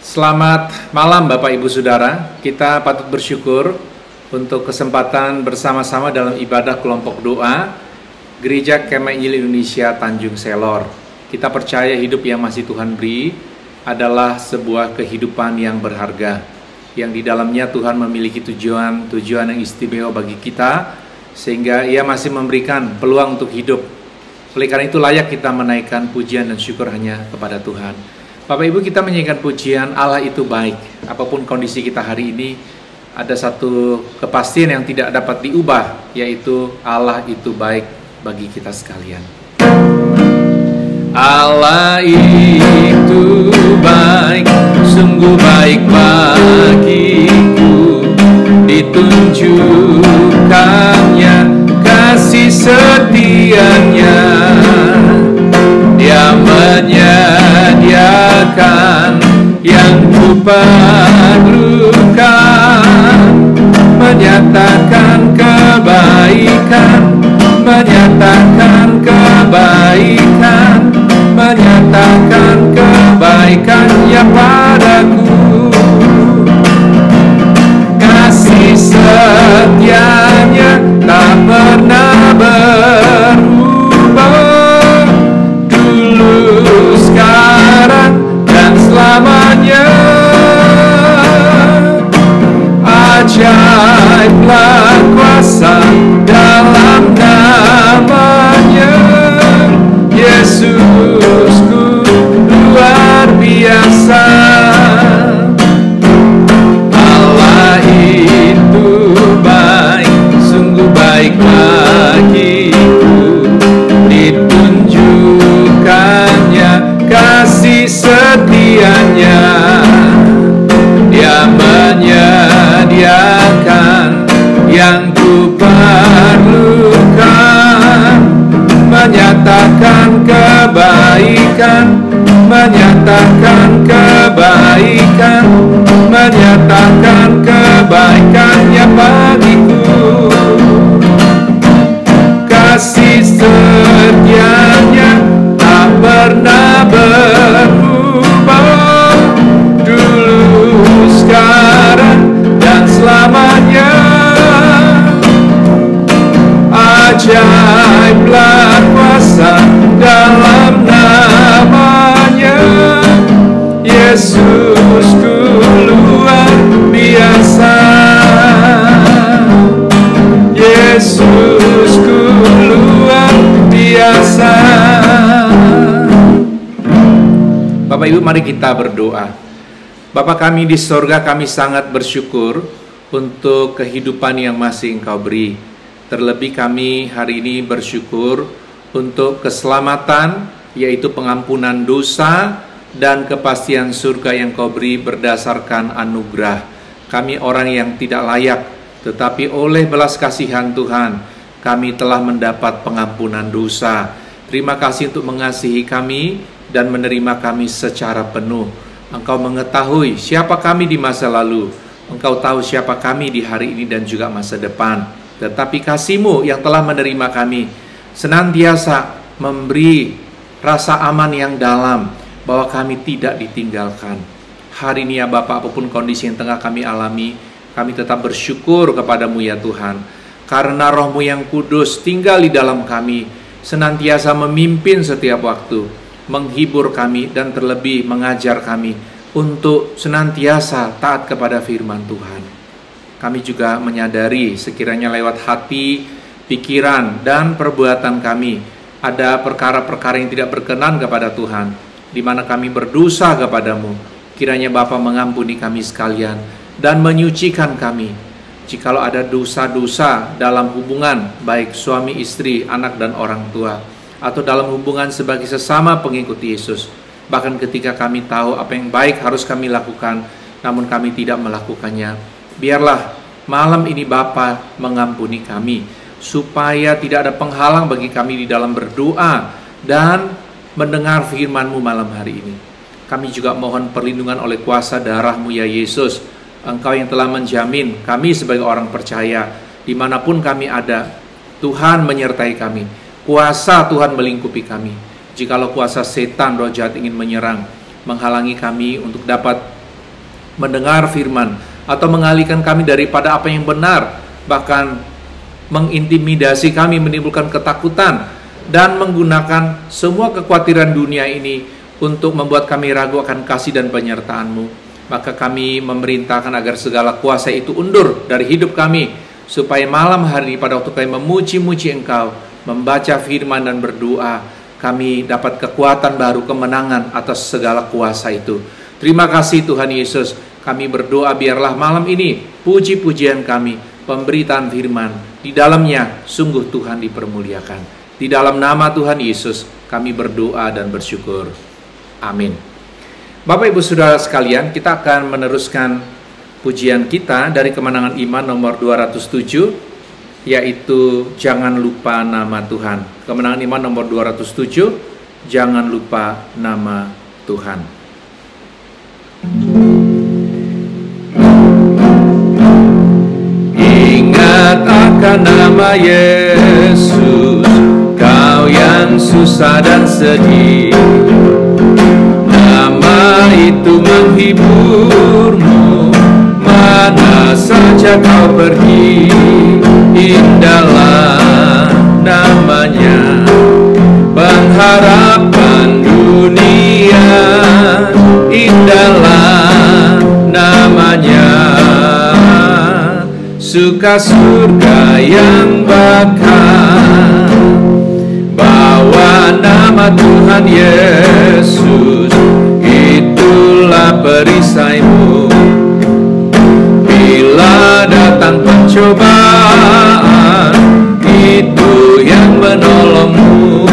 Selamat malam Bapak Ibu Saudara. Kita patut bersyukur untuk kesempatan bersama-sama dalam ibadah kelompok doa Gereja Kemah Injil Indonesia Tanjung Selor. Kita percaya hidup yang masih Tuhan beri adalah sebuah kehidupan yang berharga, yang di dalamnya Tuhan memiliki tujuan yang istimewa bagi kita, sehingga Ia masih memberikan peluang untuk hidup. Oleh karena itu layak kita menaikkan pujian dan syukur hanya kepada Tuhan. Bapak Ibu, kita menyanyikan pujian Allah itu baik. Apapun kondisi kita hari ini, ada satu kepastian yang tidak dapat diubah, yaitu Allah itu baik bagi kita sekalian. Allah itu baik, sungguh baik bagiku, ditunjukkannya kasih setianya. Dia menyediakan yang kuperlukan, menyatakan kebaikan, menyatakan kebaikan, menyatakan kebaikannya padaku. Kasih setianya tak pernah berubah, sekarang dan selamanya. Ajaiblah kuasa dalam namanya, Yesusku luar biasa. Allah itu baik, sungguh baik bagiku, ditunjukkannya kasih setianya. Dia menyediakan yang kuperlukan, menyatakan kebaikan, menyatakan kebaikan, menyatakan kebaikannya bagiku. Kasih setianya tak pernah berubah, dulu, sekarang, dan selamanya. Ajaiblah kuasa dalam namanya, Yesusku luar biasa. Yesusku luar biasa. Bapak Ibu, mari kita berdoa. Bapa kami di sorga, kami sangat bersyukur untuk kehidupan yang masih Engkau beri. Terlebih kami hari ini bersyukur untuk keselamatan, yaitu pengampunan dosa dan kepastian surga yang Kau beri berdasarkan anugerah. Kami orang yang tidak layak, tetapi oleh belas kasihan Tuhan, kami telah mendapat pengampunan dosa. Terima kasih untuk mengasihi kami dan menerima kami secara penuh. Engkau mengetahui siapa kami di masa lalu, Engkau tahu siapa kami di hari ini dan juga masa depan. Tetapi kasih-Mu yang telah menerima kami senantiasa memberi rasa aman yang dalam bahwa kami tidak ditinggalkan. Hari ini ya Bapak, apapun kondisi yang tengah kami alami, kami tetap bersyukur kepadamu ya Tuhan, karena Roh-Mu yang kudus tinggal di dalam kami, senantiasa memimpin setiap waktu, menghibur kami, dan terlebih mengajar kami untuk senantiasa taat kepada firman Tuhan. Kami juga menyadari sekiranya lewat hati, pikiran, dan perbuatan kami ada perkara-perkara yang tidak berkenan kepada Tuhan, di mana kami berdosa kepadamu. Kiranya Bapa mengampuni kami sekalian dan menyucikan kami. Jikalau ada dosa-dosa dalam hubungan, baik suami istri, anak dan orang tua, atau dalam hubungan sebagai sesama pengikut Yesus, bahkan ketika kami tahu apa yang baik harus kami lakukan, namun kami tidak melakukannya, biarlah malam ini Bapa mengampuni kami, supaya tidak ada penghalang bagi kami di dalam berdoa dan mendengar firman-Mu malam hari ini. Kami juga mohon perlindungan oleh kuasa darah-Mu ya Yesus. Engkau yang telah menjamin kami sebagai orang percaya, dimanapun kami ada, Tuhan menyertai kami. Kuasa Tuhan melingkupi kami. Jikalau kuasa setan, roh jahat ingin menyerang, menghalangi kami untuk dapat mendengar firman, atau mengalihkan kami daripada apa yang benar, bahkan mengintimidasi kami, menimbulkan ketakutan, dan menggunakan semua kekhawatiran dunia ini untuk membuat kami ragu akan kasih dan penyertaan-Mu. Maka kami memerintahkan agar segala kuasa itu undur dari hidup kami, supaya malam hari pada waktu kami memuji-muji Engkau, membaca firman dan berdoa, kami dapat kekuatan baru, kemenangan atas segala kuasa itu. Terima kasih Tuhan Yesus. Kami berdoa biarlah malam ini puji-pujian kami, pemberitaan firman, di dalamnya sungguh Tuhan dipermuliakan. Di dalam nama Tuhan Yesus kami berdoa dan bersyukur. Amin. Bapak Ibu Saudara sekalian, kita akan meneruskan pujian kita dari Kemenangan Iman nomor 207, yaitu Jangan Lupa Nama Tuhan. Kemenangan Iman nomor 207, Jangan Lupa Nama Tuhan. Ingat akan nama Yesus, kau yang susah dan sedih. Nama itu menghiburmu, mana saja kau pergi. Indahlah namanya, pengharapan dunia. Indahlah namanya, suka surga yang bakal. Bawa nama Tuhan Yesus, itulah perisaimu. Bila datang pencobaan, itu yang menolongmu.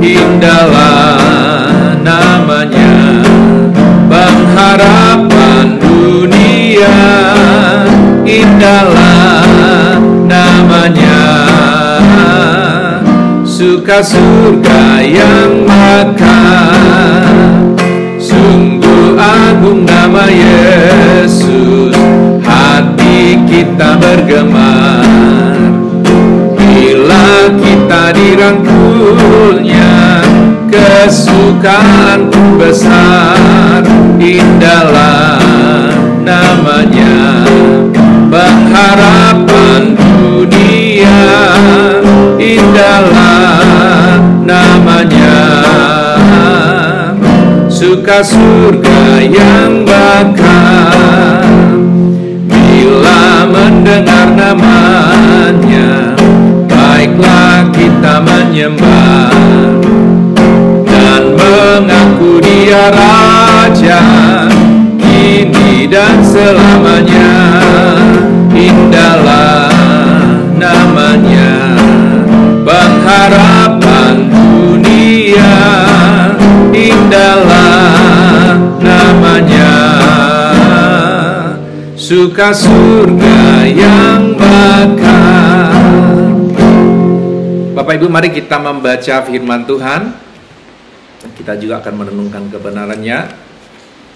Indahlah namanya, pengharapan dunia. Indahlah namanya, suka surga yang bakal. Sungguh agung nama Yesus, hati kita bergemar bila kita dirangkulnya. Kesukaan besar, indahlah namanya, pengharapan dunia. Indahlah namanya, suka surga yang bakal. Bila mendengar namanya, baiklah kita menyembah dan mengaku Dia Raja, kini dan selamanya. Indahlah namanya, pengharapan dunia. Indahlah namanya, suka surga yang bakal. Bapak Ibu, mari kita membaca firman Tuhan. Kita juga akan merenungkan kebenarannya.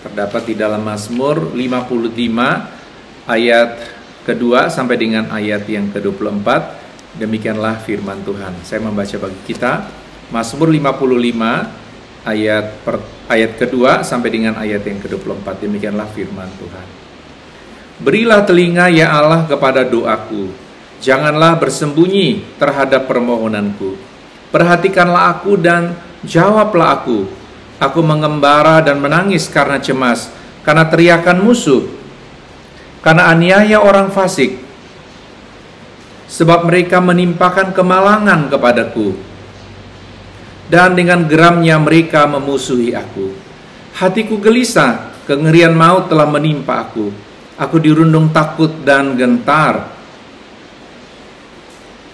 Terdapat di dalam Mazmur 55 ayat kedua sampai dengan ayat yang ke-24. Demikianlah firman Tuhan. Saya membaca bagi kita Mazmur 55 ayat kedua sampai dengan ayat yang ke-24. Demikianlah firman Tuhan. Berilah telinga ya Allah kepada doaku, janganlah bersembunyi terhadap permohonanku. Perhatikanlah aku dan jawablah aku. Aku mengembara dan menangis karena cemas, karena teriakan musuh, karena aniaya orang fasik. Sebab mereka menimpakan kemalangan kepadaku, dan dengan geramnya mereka memusuhi aku. Hatiku gelisah, kengerian maut telah menimpa aku. Aku dirundung takut dan gentar.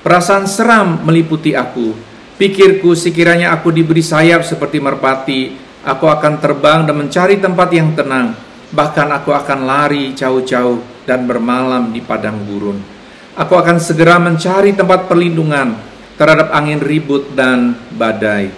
Perasaan seram meliputi aku. Pikirku, sekiranya aku diberi sayap seperti merpati, aku akan terbang dan mencari tempat yang tenang. Bahkan aku akan lari jauh-jauh dan bermalam di padang gurun. Aku akan segera mencari tempat perlindungan terhadap angin ribut dan badai.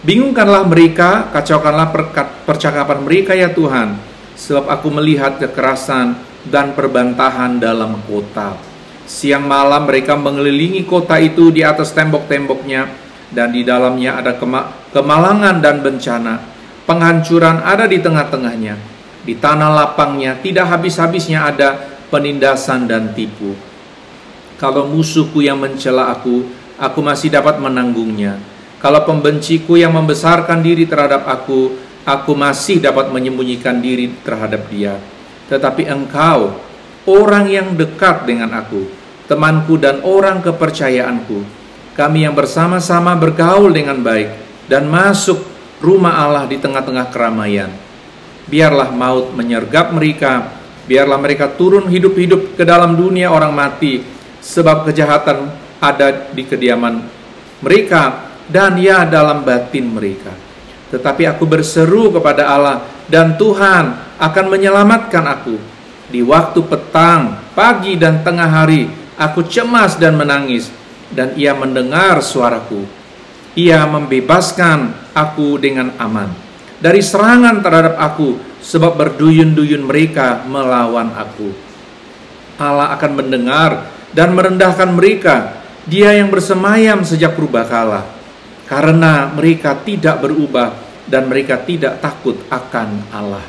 Bingungkanlah mereka, kacaukanlah percakapan mereka ya Tuhan, sebab aku melihat kekerasan dan perbantahan dalam kota. Siang malam mereka mengelilingi kota itu di atas tembok-temboknya, dan di dalamnya ada kemalangan dan bencana. Penghancuran ada di tengah-tengahnya. Di tanah lapangnya tidak habis-habisnya ada penindasan dan tipu. Kalau musuhku yang mencela aku masih dapat menanggungnya. Kalau pembenciku yang membesarkan diri terhadap aku masih dapat menyembunyikan diri terhadap dia. Tetapi engkau, orang yang dekat dengan aku, temanku dan orang kepercayaanku, kami yang bersama-sama bergaul dengan baik dan masuk rumah Allah di tengah-tengah keramaian. Biarlah maut menyergap mereka, biarlah mereka turun hidup-hidup ke dalam dunia orang mati, sebab kejahatan ada di kediaman mereka dan ya dalam batin mereka. Tetapi aku berseru kepada Allah, dan Tuhan akan menyelamatkan aku. Di waktu petang, pagi dan tengah hari, aku cemas dan menangis, dan Ia mendengar suaraku. Ia membebaskan aku dengan aman dari serangan terhadap aku, sebab berduyun-duyun mereka melawan aku. Allah akan mendengar dan merendahkan mereka, Dia yang bersemayam sejak purbakala, karena mereka tidak berubah dan mereka tidak takut akan Allah.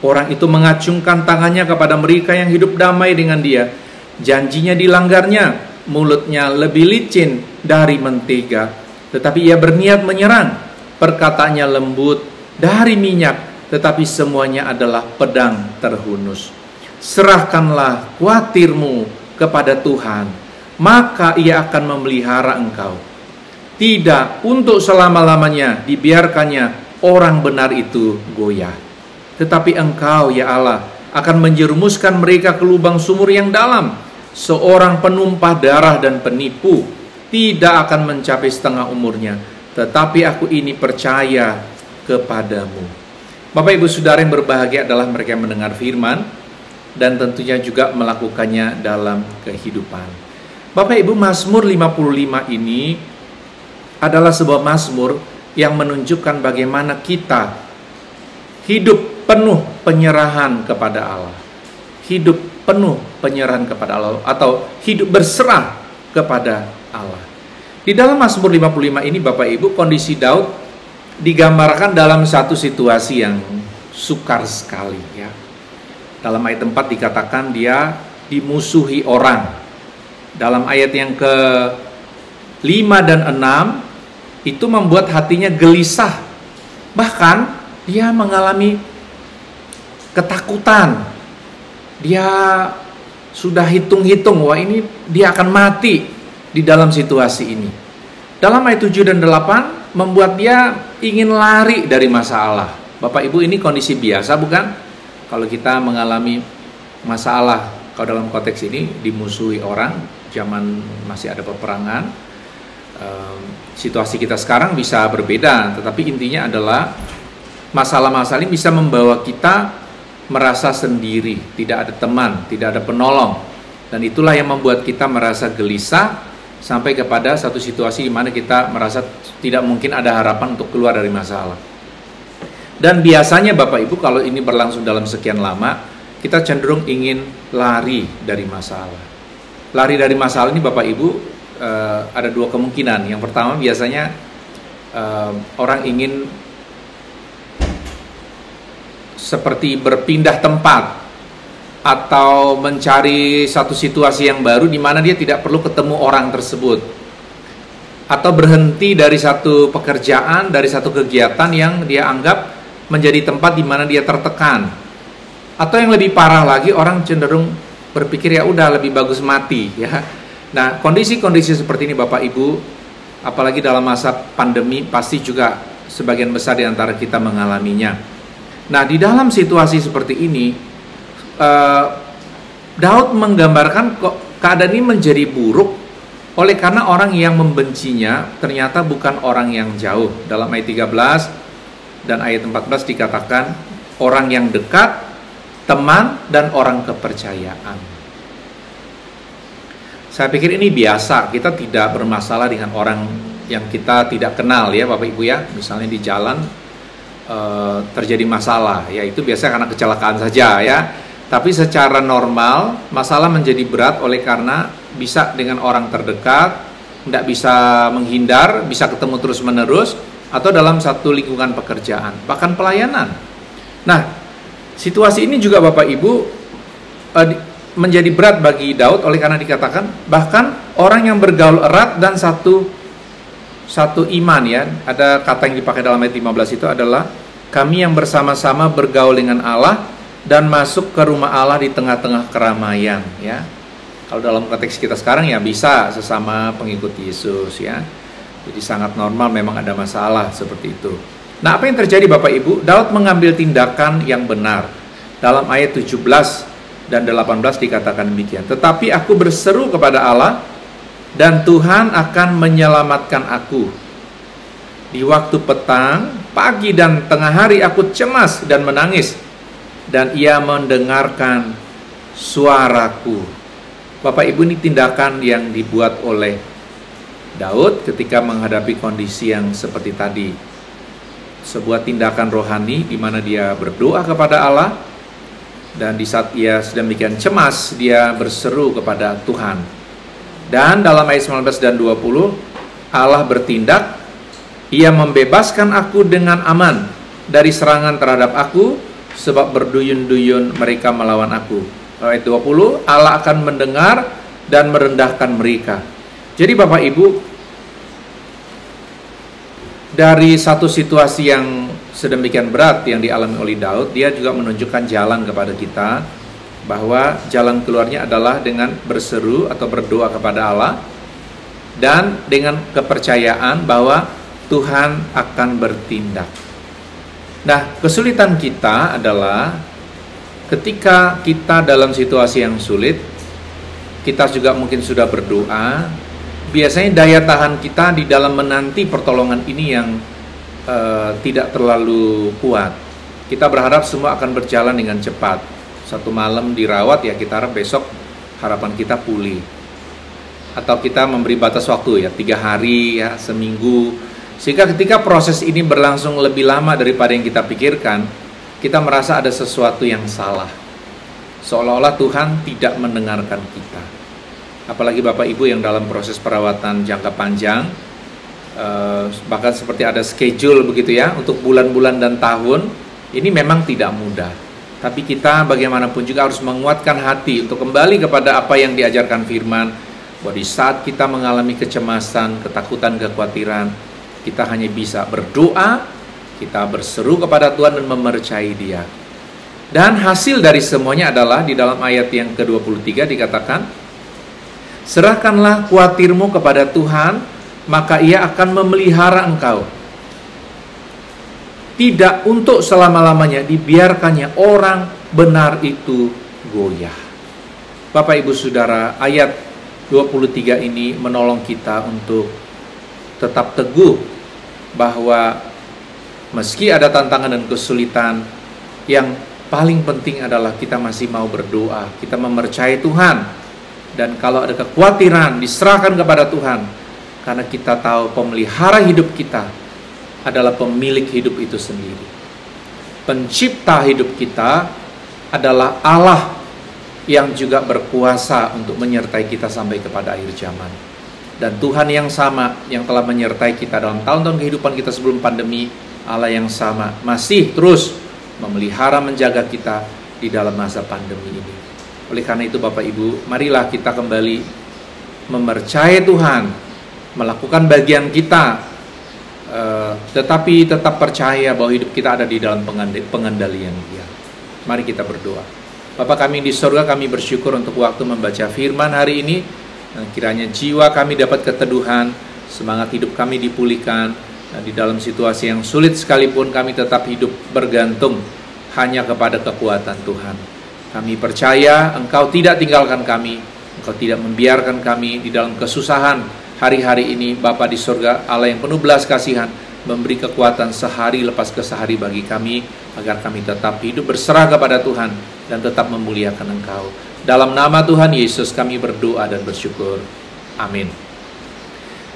Orang itu mengacungkan tangannya kepada mereka yang hidup damai dengan Dia. Janjinya dilanggarnya, mulutnya lebih licin dari mentega, tetapi ia berniat menyerang. Perkataannya lembut dari minyak, tetapi semuanya adalah pedang terhunus. Serahkanlah khawatirmu kepada Tuhan, maka Ia akan memelihara engkau. Tidak untuk selama-lamanya dibiarkannya orang benar itu goyah. Tetapi engkau, ya Allah, akan menjerumuskan mereka ke lubang sumur yang dalam. Seorang penumpah darah dan penipu tidak akan mencapai setengah umurnya. Tetapi aku ini percaya kepadamu. Bapak Ibu Saudara yang berbahagia adalah mereka yang mendengar firman dan tentunya juga melakukannya dalam kehidupan. Bapak Ibu, Mazmur 55 ini adalah sebuah mazmur yang menunjukkan bagaimana kita hidup penuh penyerahan kepada Allah. Hidup penuh penyerahan kepada Allah, atau hidup berserah kepada Allah. Di dalam Mazmur 55 ini Bapak Ibu, kondisi Daud digambarkan dalam satu situasi yang sukar sekali ya. Dalam ayat 4 dikatakan dia dimusuhi orang. Dalam ayat yang ke-5 dan 6 itu membuat hatinya gelisah. Bahkan dia mengalami ketakutan. Dia sudah hitung-hitung, wah ini dia akan mati di dalam situasi ini. Dalam ayat 7 dan 8 membuat dia ingin lari dari masalah. Bapak Ibu, ini kondisi biasa bukan? Kalau kita mengalami masalah, kalau dalam konteks ini dimusuhi orang, zaman masih ada peperangan, situasi kita sekarang bisa berbeda, tetapi intinya adalah masalah-masalah ini bisa membawa kita merasa sendiri, tidak ada teman, tidak ada penolong, dan itulah yang membuat kita merasa gelisah sampai kepada satu situasi di mana kita merasa tidak mungkin ada harapan untuk keluar dari masalah. Dan biasanya Bapak Ibu, kalau ini berlangsung dalam sekian lama, kita cenderung ingin lari dari masalah. Lari dari masalah ini Bapak Ibu ada dua kemungkinan. Yang pertama, biasanya orang ingin seperti berpindah tempat atau mencari satu situasi yang baru di mana dia tidak perlu ketemu orang tersebut, atau berhenti dari satu pekerjaan, dari satu kegiatan yang dia anggap menjadi tempat di mana dia tertekan. Atau yang lebih parah lagi, orang cenderung berpikir ya udah lebih bagus mati ya. Nah, kondisi-kondisi seperti ini Bapak Ibu, apalagi dalam masa pandemi, pasti juga sebagian besar di antara kita mengalaminya. Nah, di dalam situasi seperti ini, Daud menggambarkan keadaan ini menjadi buruk oleh karena orang yang membencinya ternyata bukan orang yang jauh. Dalam ayat 13 dan ayat 14 dikatakan orang yang dekat, teman, dan orang kepercayaan. Saya pikir ini biasa, kita tidak bermasalah dengan orang yang kita tidak kenal ya Bapak Ibu ya. Misalnya di jalan terjadi masalah, ya itu biasa karena kecelakaan saja ya. Tapi secara normal masalah menjadi berat oleh karena bisa dengan orang terdekat, tidak bisa menghindar, bisa ketemu terus menerus, atau dalam satu lingkungan pekerjaan, bahkan pelayanan. Nah, Situasi ini juga Bapak Ibu menjadi berat bagi Daud, oleh karena dikatakan bahkan orang yang bergaul erat dan satu iman, ya. Ada kata yang dipakai dalam ayat 15 itu adalah kami yang bersama-sama bergaul dengan Allah dan masuk ke rumah Allah di tengah-tengah keramaian, ya. Kalau dalam konteks kita sekarang ya bisa sesama pengikut Yesus, ya. Jadi sangat normal, memang ada masalah seperti itu. Nah, apa yang terjadi Bapak Ibu? Daud mengambil tindakan yang benar. Dalam ayat 17 dan 18 dikatakan demikian. Tetapi aku berseru kepada Allah dan Tuhan akan menyelamatkan aku. Di waktu petang, pagi dan tengah hari aku cemas dan menangis, dan ia mendengarkan suaraku. Bapak Ibu, ini tindakan yang dibuat oleh Daud ketika menghadapi kondisi yang seperti tadi. Sebuah tindakan rohani di mana dia berdoa kepada Allah, dan di saat ia sedemikian cemas, dia berseru kepada Tuhan. Dan dalam ayat 19 dan 20, Allah bertindak, ia membebaskan aku dengan aman dari serangan terhadap aku, sebab berduyun-duyun mereka melawan aku. Ayat 20, Allah akan mendengar dan merendahkan mereka. Jadi Bapak Ibu, dari satu situasi yang sedemikian berat yang dialami oleh Daud, dia juga menunjukkan jalan kepada kita, bahwa jalan keluarnya adalah dengan berseru atau berdoa kepada Allah, dan dengan kepercayaan bahwa Tuhan akan bertindak. Nah, kesulitan kita adalah ketika kita dalam situasi yang sulit, kita juga mungkin sudah berdoa, biasanya daya tahan kita di dalam menanti pertolongan ini yang tidak terlalu kuat. Kita berharap semua akan berjalan dengan cepat. Satu malam dirawat, ya kita harap besok harapan kita pulih. Atau kita memberi batas waktu, ya 3 hari, ya seminggu. Sehingga ketika proses ini berlangsung lebih lama daripada yang kita pikirkan, kita merasa ada sesuatu yang salah. Seolah-olah Tuhan tidak mendengarkan kita. Apalagi Bapak Ibu yang dalam proses perawatan jangka panjang, bahkan seperti ada schedule begitu, ya, untuk bulan-bulan dan tahun. Ini memang tidak mudah, tapi kita bagaimanapun juga harus menguatkan hati untuk kembali kepada apa yang diajarkan firman, bahwa di saat kita mengalami kecemasan, ketakutan, kekhawatiran, kita hanya bisa berdoa, kita berseru kepada Tuhan dan memercayai Dia. Dan hasil dari semuanya adalah di dalam ayat yang ke-23 dikatakan, serahkanlah khawatirmu kepada Tuhan, maka Ia akan memelihara engkau. Tidak untuk selama-lamanya dibiarkannya orang benar itu goyah. Bapak Ibu Saudara, ayat 23 ini menolong kita untuk tetap teguh bahwa meski ada tantangan dan kesulitan, yang paling penting adalah kita masih mau berdoa, kita mempercayai Tuhan. Dan kalau ada kekhawatiran, diserahkan kepada Tuhan. Karena kita tahu pemelihara hidup kita adalah pemilik hidup itu sendiri. Pencipta hidup kita adalah Allah yang juga berkuasa untuk menyertai kita sampai kepada akhir zaman. Dan Tuhan yang sama yang telah menyertai kita dalam tahun-tahun kehidupan kita sebelum pandemi, Allah yang sama masih terus memelihara, menjaga kita di dalam masa pandemi ini. Oleh karena itu Bapak Ibu, marilah kita kembali mempercayai Tuhan, melakukan bagian kita, tetapi tetap percaya bahwa hidup kita ada di dalam pengendalian Dia. Mari kita berdoa. Bapa kami di surga, kami bersyukur untuk waktu membaca firman hari ini, dan kiranya jiwa kami dapat keteduhan, semangat hidup kami dipulihkan, dan di dalam situasi yang sulit sekalipun kami tetap hidup bergantung hanya kepada kekuatan Tuhan. Kami percaya Engkau tidak tinggalkan kami, Engkau tidak membiarkan kami di dalam kesusahan. Hari-hari ini Bapa di surga, Allah yang penuh belas kasihan, memberi kekuatan sehari lepas ke sehari bagi kami, agar kami tetap hidup berserah kepada Tuhan dan tetap memuliakan Engkau. Dalam nama Tuhan Yesus kami berdoa dan bersyukur. Amin.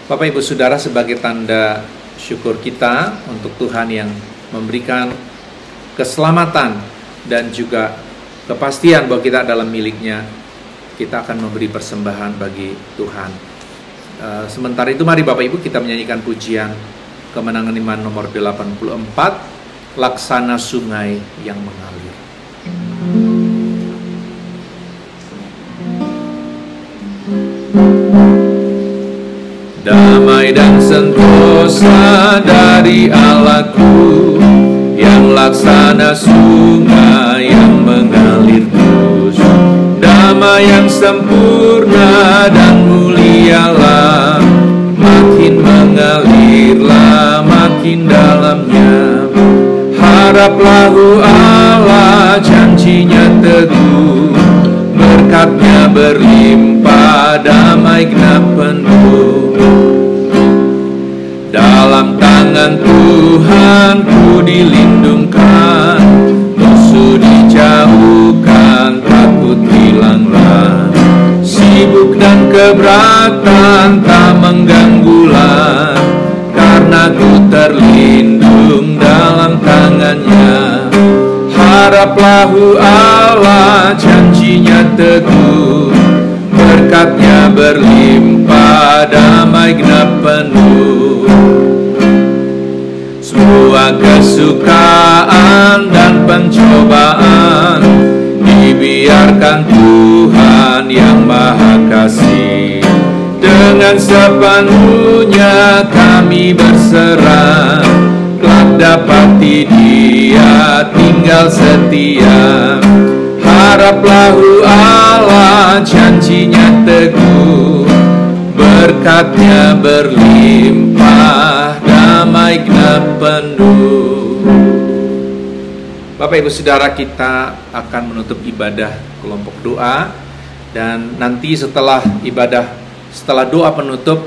Bapak Ibu Saudara, sebagai tanda syukur kita untuk Tuhan yang memberikan keselamatan dan juga kepastian bahwa kita dalam miliknya, kita akan memberi persembahan bagi Tuhan. Sementara itu mari Bapak Ibu kita menyanyikan pujian Kemenangan Iman nomor 84, Laksana Sungai yang Mengalir. Damai dan sentosa dari Allahku, yang laksana sungai yang mengalir terus. Damai yang sempurna dan mulialah, makin mengalirlah makin dalamnya. Haraplah Allah, janjinya teguh, berkatnya berlimpah, damai genap penuh. Dalam tangan Tuhan ku dilindungkan, musuh dijauhkan, takut hilanglah. Sibuk dan keberatan tak mengganggulah, karena ku terlindung dalam tangannya. Haraplah Allah, janjinya teguh, berkatnya berlimpah, damai genap penuh. Semua kesukaan dan pencobaan dibiarkan Tuhan yang Maha Kasih. Dengan sepenuhnya kami berserah, kelak dapati Dia tinggal setia. Haraplah Allah, janjinya teguh, berkatnya berlimpah, damai genap penuh. Bapak Ibu Saudara, kita akan menutup ibadah kelompok doa, dan nanti setelah doa penutup,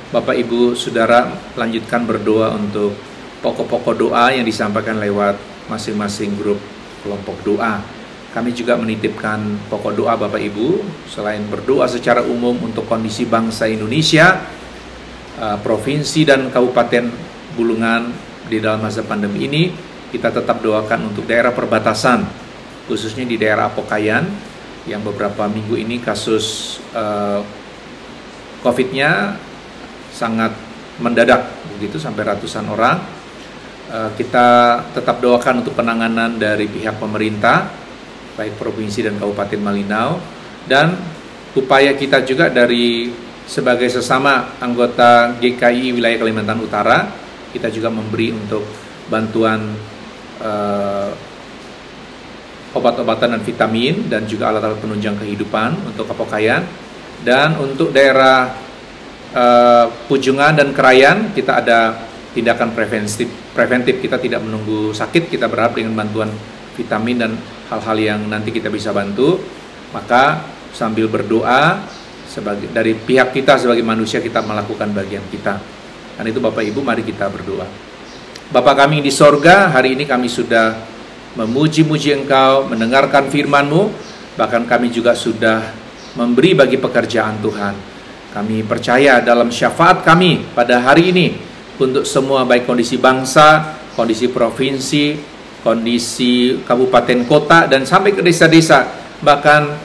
Bapak Ibu Saudara lanjutkan berdoa untuk pokok-pokok doa yang disampaikan lewat masing-masing grup kelompok doa. Kami juga menitipkan pokok doa Bapak Ibu, selain berdoa secara umum untuk kondisi bangsa Indonesia, provinsi dan kabupaten Bulungan di dalam masa pandemi ini, kita tetap doakan untuk daerah perbatasan, khususnya di daerah Apokayan, yang beberapa minggu ini kasus COVID-nya sangat mendadak, begitu sampai ratusan orang. Kita tetap doakan untuk penanganan dari pihak pemerintah, baik provinsi dan kabupaten Malinau, dan upaya kita juga dari sebagai sesama anggota GKI wilayah Kalimantan Utara, kita juga memberi untuk bantuan obat-obatan dan vitamin, dan juga alat-alat penunjang kehidupan untuk Apokayan. Dan untuk daerah Pujungan dan Krayan, kita ada tindakan preventif. Kita tidak menunggu sakit, kita berharap dengan bantuan vitamin dan hal-hal yang nanti kita bisa bantu. Maka sambil berdoa, dari pihak kita sebagai manusia, kita melakukan bagian kita. Dan itu Bapak Ibu, mari kita berdoa. Bapa kami di sorga, hari ini kami sudah memuji-muji Engkau, mendengarkan firman-Mu, bahkan kami juga sudah memberi bagi pekerjaan Tuhan. Kami percaya dalam syafaat kami pada hari ini untuk semua, baik kondisi bangsa, kondisi provinsi, kondisi kabupaten kota, dan sampai ke desa-desa, bahkan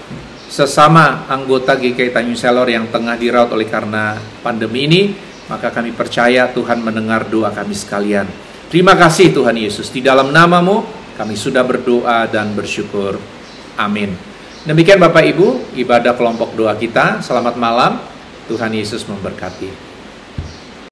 sesama anggota GKI Tanjung Selor yang tengah dirawat oleh karena pandemi ini, maka kami percaya Tuhan mendengar doa kami sekalian. Terima kasih Tuhan Yesus, di dalam nama-Mu kami sudah berdoa dan bersyukur. Amin. Demikian Bapak Ibu, ibadah kelompok doa kita. Selamat malam, Tuhan Yesus memberkati.